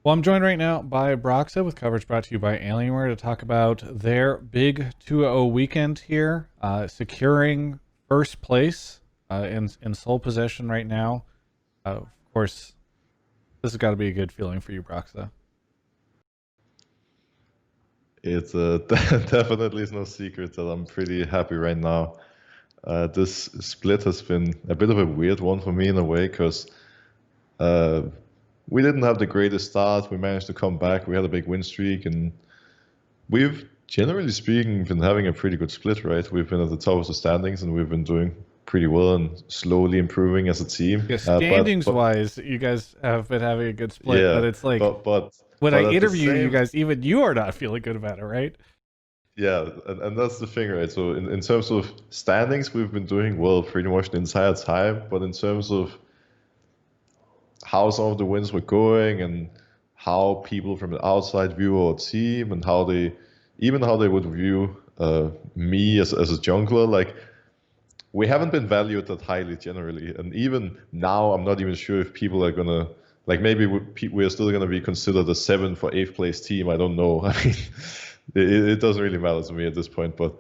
Well, I'm joined right now by Broxah with coverage brought to you by Alienware to talk about their big 2-0 weekend here, securing first place in sole possession right now. Of course, this has got to be a good feeling for you, Broxah. It's definitely is no secret that I'm pretty happy right now. This split has been a bit of a weird one for me in a way because uh, we didn't have the greatest start. We managed to come back. We had a big win streak, and we've generally speaking been having a pretty good split, right? We've been at the top of the standings, and we've been doing pretty well and slowly improving as a team. Yeah, But standings wise, you guys have been having a good split, but yeah, it's like but but when I but at the interview you same guys, even you are not feeling good about it, right? Yeah, and that's the thing, right? So in terms of standings, we've been doing well pretty much the entire time. But in terms of how some of the wins were going and how people from the outside view our team and how they would view me as a jungler, like we haven't been valued that highly generally. And even now, I'm not even sure if people are gonna like maybe we're still gonna be considered a seventh or eighth place team. I don't know. I mean, it doesn't really matter to me at this point. But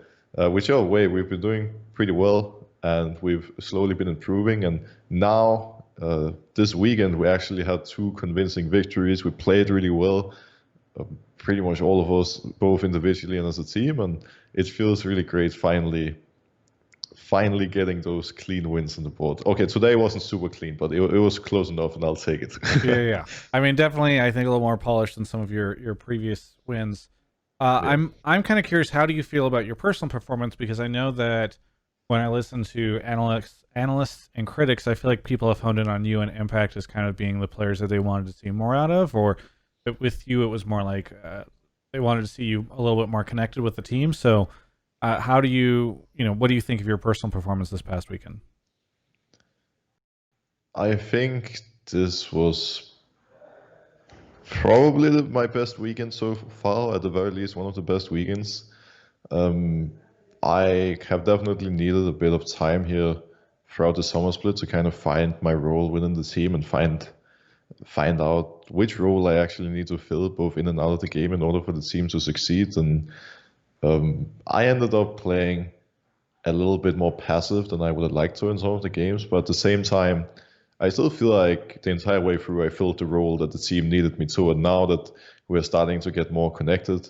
whichever way, we've been doing pretty well, and we've slowly been improving. And now this weekend, we actually had two convincing victories. We played really well, pretty much all of us, both individually and as a team, and it feels really great finally getting those clean wins on the board. Okay, today wasn't super clean, but it was close enough, and I'll take it. Yeah. I mean, definitely, I think a little more polished than some of your previous wins. Yeah. I'm kind of curious. How do you feel about your personal performance? Because I know that when I listen to analysts and critics, I feel like people have honed in on you and Impact as kind of being the players that they wanted to see more out of. Or with you, it was more like they wanted to see you a little bit more connected with the team. So, how do what do you think of your personal performance this past weekend? I think this was probably my best weekend so far, at the very least, one of the best weekends. Um, I have definitely needed a bit of time here throughout the summer split to kind of find my role within the team and find out which role I actually need to fill both in and out of the game in order for the team to succeed. And I ended up playing a little bit more passive than I would have liked to in some of the games, but at the same time, I still feel like the entire way through I filled the role that the team needed me to. And now that we're starting to get more connected,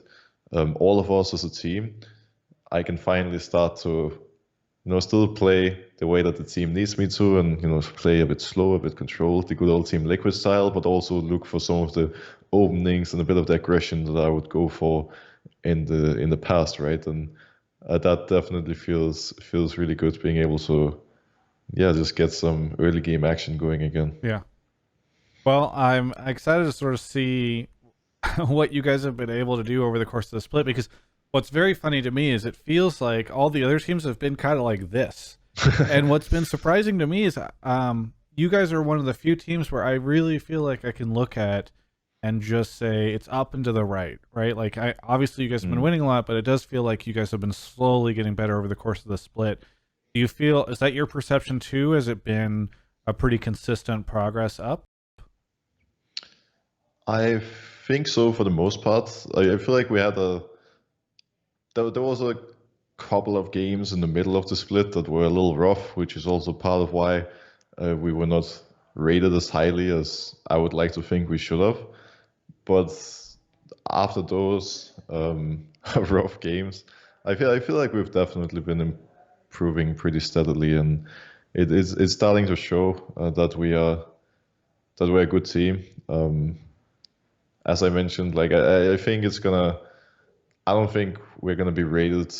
all of us as a team, I can finally start to, still play the way that the team needs me to, and play a bit slow, a bit controlled, the good old Team Liquid style, but also look for some of the openings and a bit of the aggression that I would go for in the past, right? And that definitely feels really good being able to, yeah, just get some early game action going again. Yeah. Well, I'm excited to sort of see what you guys have been able to do over the course of the split because what's very funny to me is it feels like all the other teams have been kind of like this. And what's been surprising to me is you guys are one of the few teams where I really feel like I can look at and just say it's up and to the right, right? Like I obviously you guys have been Mm. winning a lot, but it does feel like you guys have been slowly getting better over the course of the split. Do you feel is that your perception too? Has it been a pretty consistent progress up? I think so for the most part. I feel like there was a couple of games in the middle of the split that were a little rough, which is also part of why we were not rated as highly as I would like to think we should have. But after those rough games, I feel like we've definitely been improving pretty steadily, and it's starting to show that we're a good team. As I mentioned, like I think it's gonna. I don't think we're gonna be rated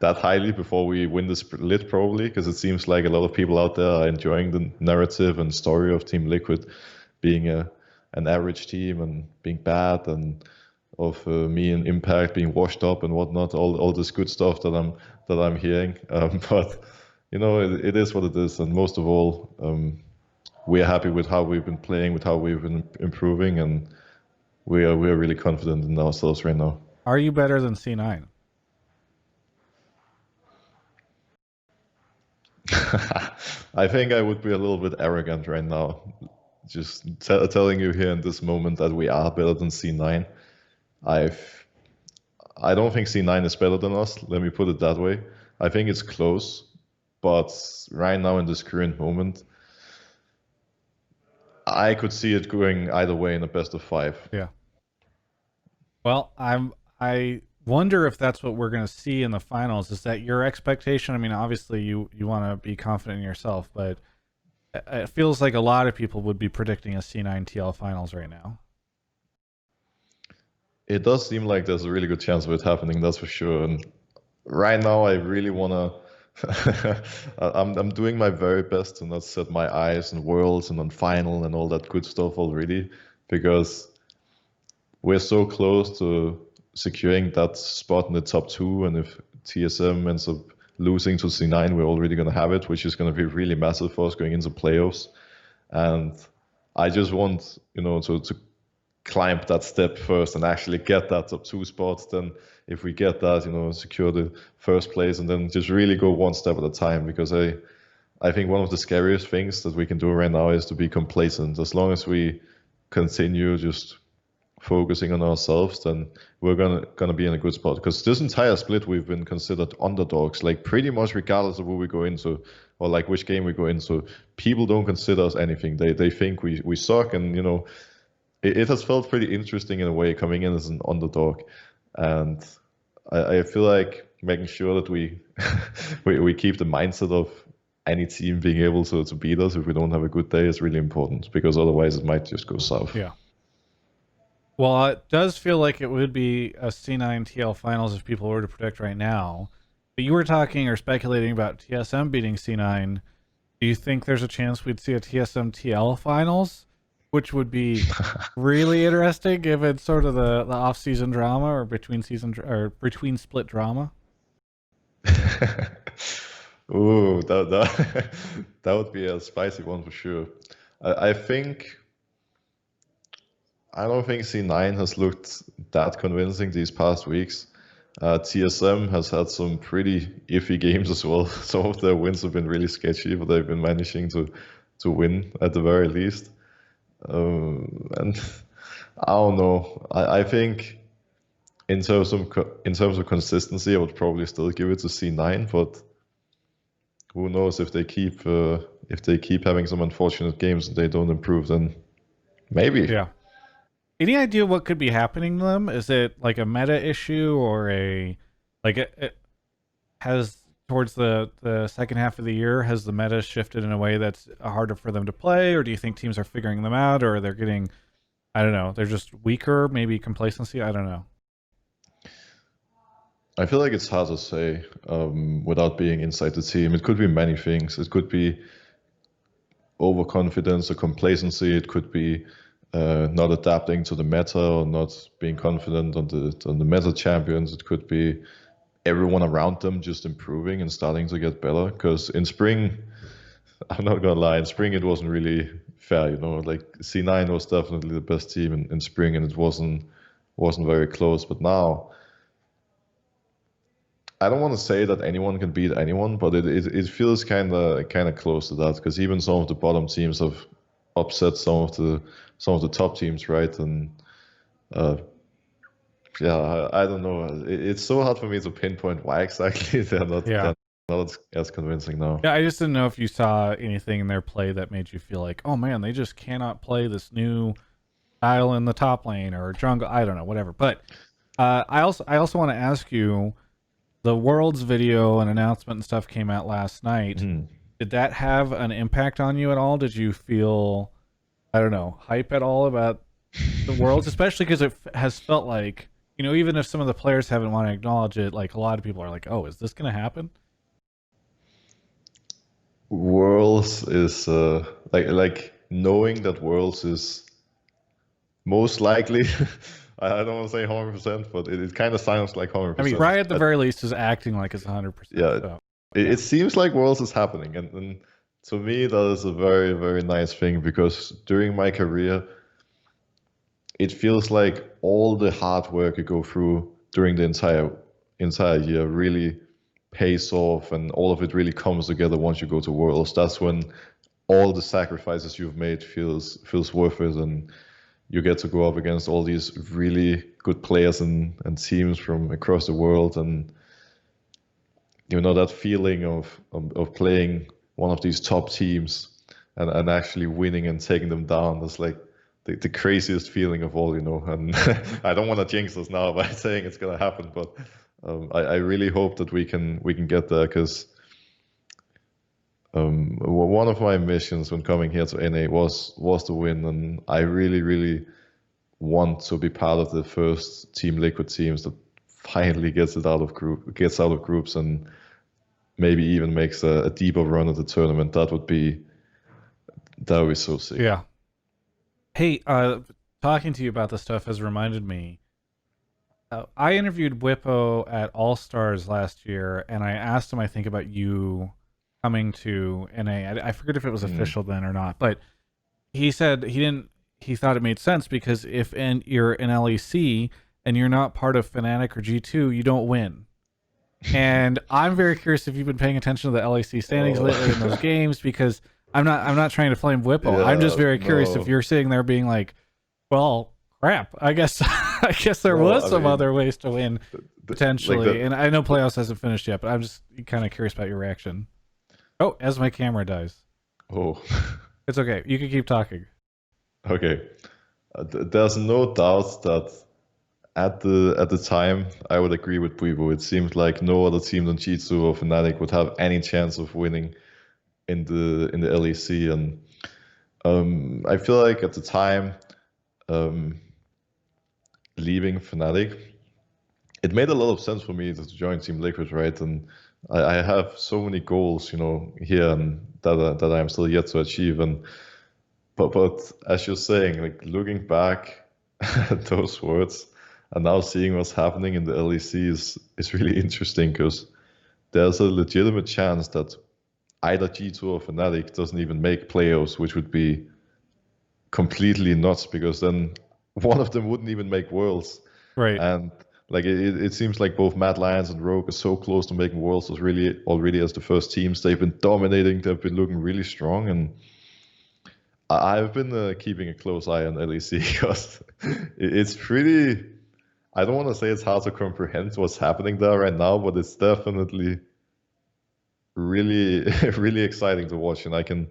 that highly before we win the split, probably, because it seems like a lot of people out there are enjoying the narrative and story of Team Liquid being an average team and being bad, and of me and Impact being washed up and whatnot, all this good stuff that I'm hearing. But it is what it is, and most of all, we're happy with how we've been playing, with how we've been improving, and we are really confident in ourselves right now. Are you better than C9? I think I would be a little bit arrogant right now, just telling you here in this moment that we are better than C9. I've I don't think C9 is better than us. Let me put it that way. I think it's close, but right now in this current moment, I could see it going either way in a best of 5. Yeah. Well, I wonder if that's what we're going to see in the finals. Is that your expectation? I mean, obviously you want to be confident in yourself, but it feels like a lot of people would be predicting a C9 TL finals right now. It does seem like there's a really good chance of it happening, that's for sure. And right now, I really wanna. I'm doing my very best to not set my eyes on worlds and on final and all that good stuff already, because we're so close to securing that spot in the top 2. And if TSM ends up losing to C9, we're already gonna have it, which is gonna be really massive for us going into playoffs. And I just want, to climb that step first and actually get that top 2 spots. Then if we get that, secure the first place and then just really go one step at a time, because I think one of the scariest things that we can do right now is to be complacent. As long as we continue just focusing on ourselves, then we're gonna be in a good spot. Because this entire split we've been considered underdogs, like pretty much regardless of who we go into or like which game we go into. People don't consider us anything. They think we suck, and it has felt pretty interesting in a way coming in as an underdog. And I feel like making sure that we we keep the mindset of any team being able to beat us if we don't have a good day is really important, because otherwise it might just go south. Yeah. Well, it does feel like it would be a C9 TL finals if people were to predict right now. But you were talking or speculating about TSM beating C9. Do you think there's a chance we'd see a TSM TL finals, which would be really interesting given sort of the off-season drama or between split drama? Ooh, that that would be a spicy one for sure. I think I don't think C9 has looked that convincing these past weeks. TSM has had some pretty iffy games as well. Some of their wins have been really sketchy, but they've been managing to win at the very least. And I don't know. I think in terms of consistency, I would probably still give it to C9. But who knows, if they keep having some unfortunate games and they don't improve, then maybe. Yeah. Any idea what could be happening to them? Is it like a meta issue or it has towards the second half of the year, has the meta shifted in a way that's harder for them to play, or do you think teams are figuring them out, or they're getting, I don't know, they're just weaker, maybe complacency? I don't know. I feel like it's hard to say without being inside the team. It could be many things. It could be overconfidence or complacency. It could be not adapting to the meta or not being confident on the meta champions. It could be everyone around them just improving and starting to get better. Because in spring, I'm not gonna lie, in spring it wasn't really fair. Like C9 was definitely the best team in spring, and it wasn't very close. But now, I don't want to say that anyone can beat anyone, but it feels kind of close to that, because even some of the bottom teams have upset some of the top teams, right? And yeah, I don't know. It's so hard for me to pinpoint why exactly they're not as convincing now. Yeah, I just didn't know if you saw anything in their play that made you feel like, oh man, they just cannot play this new style in the top lane or jungle. I don't know, whatever. But I also want to ask you, the Worlds video and announcement and stuff came out last night. Did that have an impact on you at all? Did you feel, I don't know, hype at all about the Worlds, especially because it has felt like, even if some of the players haven't want to acknowledge it, like a lot of people are like, oh, is this going to happen? Worlds is like knowing that Worlds is most likely. I don't want to say 100%, but it kind of sounds like 100%. I mean, Ryan at the very least is acting like it's 100%. Yeah, so. It seems like Worlds is happening, and to me that is a very, very nice thing, because during my career, it feels like all the hard work you go through during the entire year really pays off, and all of it really comes together once you go to Worlds. That's when all the sacrifices you've made feels worth it, and you get to go up against all these really good players and teams from across the world, and that feeling of playing one of these top teams and actually winning and taking them down. That's like the craziest feeling of all, And I don't want to jinx us now by saying it's gonna happen, but I really hope that we can get there, because one of my missions when coming here to NA was to win, and I really, really want to be part of the first Team Liquid teams that finally gets out of groups, and maybe even makes a deeper run at the tournament. That would be so sick. Yeah. Hey, talking to you about this stuff has reminded me. I interviewed Whippo at All Stars last year, and I asked him, I think, about you coming to NA. I forget if it was official then or not, but he said he thought it made sense, because if you're an LEC and you're not part of Fnatic or G2, you don't win. And I'm very curious if you've been paying attention to the LEC standings lately in those games, because I'm not trying to flame Whippo. Yeah, I'm just very curious if you're sitting there being like, well, crap, I guess there was some other ways to win potentially. And I know playoffs hasn't finished yet, but I'm just kind of curious about your reaction. Oh, as my camera dies. Oh. It's okay. You can keep talking. Okay. There's no doubt that at the time, I would agree with Bwibo. It seemed like no other team than G2 or Fnatic would have any chance of winning in the LEC, and I feel like at the time, leaving Fnatic, it made a lot of sense for me to join Team Liquid, right? And I have so many goals, here, and that I'm still yet to achieve, and but as you're saying, like looking back at those words, and now seeing what's happening in the LEC is really interesting, because there's a legitimate chance that either G2 or Fnatic doesn't even make playoffs, which would be completely nuts, because then one of them wouldn't even make Worlds. Right. And like it seems like both Mad Lions and Rogue are so close to making Worlds already as the first teams. They've been dominating. They've been looking really strong, and I've been keeping a close eye on LEC, because it's pretty. I don't want to say it's hard to comprehend what's happening there right now, but it's definitely really, really exciting to watch, and I can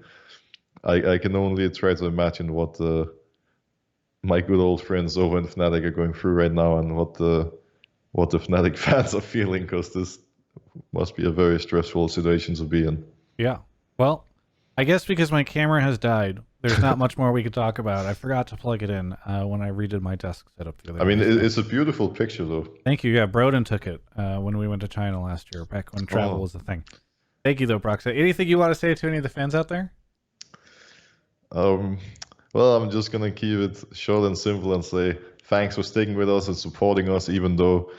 only try to imagine what my good old friends over in Fnatic are going through right now, and what the Fnatic fans are feeling, because this must be a very stressful situation to be in. Yeah. Well, I guess because my camera has died, there's not much more we could talk about. I forgot to plug it in when I redid my desk setup the other day. I mean, it's a beautiful picture, though. Thank you. Yeah, Broden took it when we went to China last year, back when travel was the thing. Thank you, though, Broxah. Anything you want to say to any of the fans out there? Well, I'm just going to keep it short and simple and say thanks for sticking with us and supporting us, even though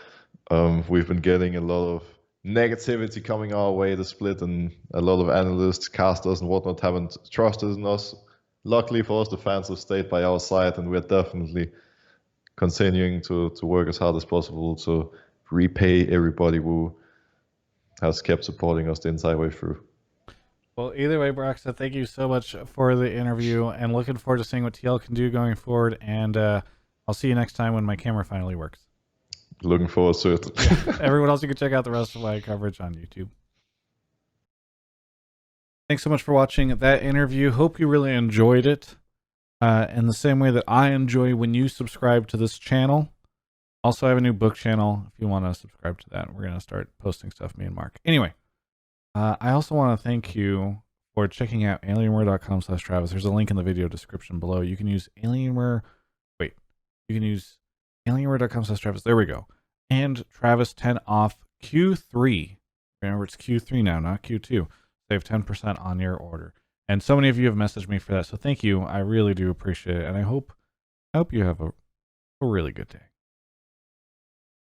we've been getting a lot of negativity coming our way, the split, and a lot of analysts, casters, and whatnot haven't trusted in us. Luckily for us, the fans have stayed by our side, and we're definitely continuing to work as hard as possible to repay everybody who has kept supporting us the entire way through. Well, either way, Broxah, thank you so much for the interview, and looking forward to seeing what TL can do going forward, and I'll see you next time when my camera finally works. Looking forward to it. Everyone else, you can check out the rest of my coverage on YouTube. Thanks so much for watching that interview. Hope you really enjoyed it in the same way that I enjoy when you subscribe to this channel. Also, I have a new book channel if you want to subscribe to that. We're going to start posting stuff, me and Mark. Anyway, I also want to thank you for checking out alienware.com/Travis. There's a link in the video description below. You can use Alienware. Wait, you can use alienware.com/Travis. There we go. And Travis 10 off Q3. Remember, it's Q3 now, not Q2. Save 10% on your order. And so many of you have messaged me for that. So thank you. I really do appreciate it. And I hope you have a really good day.